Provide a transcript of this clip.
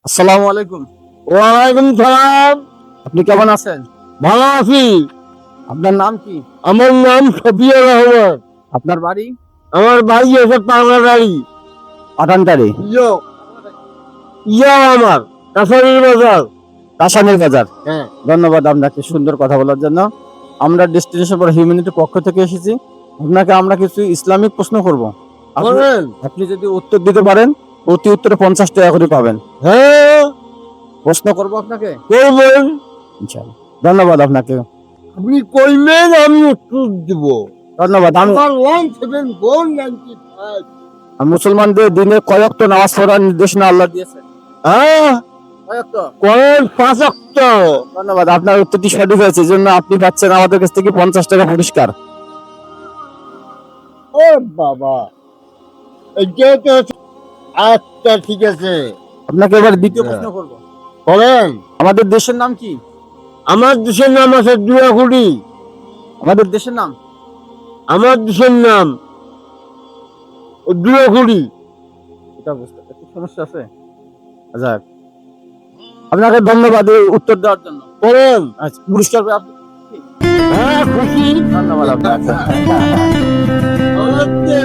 আসসালামু আলাইকুম। ওয়ালাইকুম সালাম। আপনি কেমন আছেন? ভালো আছি। আপনার নাম কি? আমার নাম শফিউর রহমান। আপনার বাড়ি? আমার বাড়ি আছে পাগলাবাড়ি। পাঠানটারি। ইয়ো ইয়ো আমার কাছারির বাজার। কাশানের বাজার। হ্যাঁ, ধন্যবাদ আপনাকে সুন্দর কথা বলার জন্য। আমরা ডেস্টিনেশন ফর হিউম্যানিটির পক্ষ থেকে এসেছি। আপনাকে আমরা কিছু ইসলামিক প্রশ্ন করব। আপনি বলেন। আপনি যদি উত্তর দিতে পারেন, প্রতি উত্তরে 50 টাকা করে পাবেন। হ্যাঁ, প্রশ্ন করব আপনাকে? করবেন। ইনশাআল্লাহ। ধন্যবাদ আপনাকে। আপনি কইবেন, আমি উত্তর দিব। ধন্যবাদ। আমার 17495। মুসলমানদের দিনে কয় ওয়াক্ত নামাজ পড়ার নির্দেশনা আল্লাহ দিয়েছেন? হ্যাঁ, কয় ওয়াক্ত? করেন 5 ওয়াক্ত। ধন্যবাদ। আপনার উত্তরটি সঠিক হয়েছে, এই জন্য আপনি পাচ্ছেন আমাদের কাছ থেকে 50 টাকা পুরস্কার। ও বাবা, এইটা তো আচ্ছা, ঠিক আছে। আপনাকে এবার দ্বিতীয় প্রশ্ন করব। করেন। আমাদের দেশের নাম কি? আমার দেশের নাম আছে দুয়াকুড়ি। আমাদের দেশের নাম? আমার দেশের নাম দুয়াকুড়ি। এটা বুঝতে একটু সমস্যা আছে। আচ্ছা, আপনাকে ধন্যবাদ এই উত্তর দেওয়ার জন্য। করেন। আচ্ছা, পুরস্কার পেয়ে আপনি হ্যাঁ, খুশি। ধন্যবাদ আপনাকে। আমাদের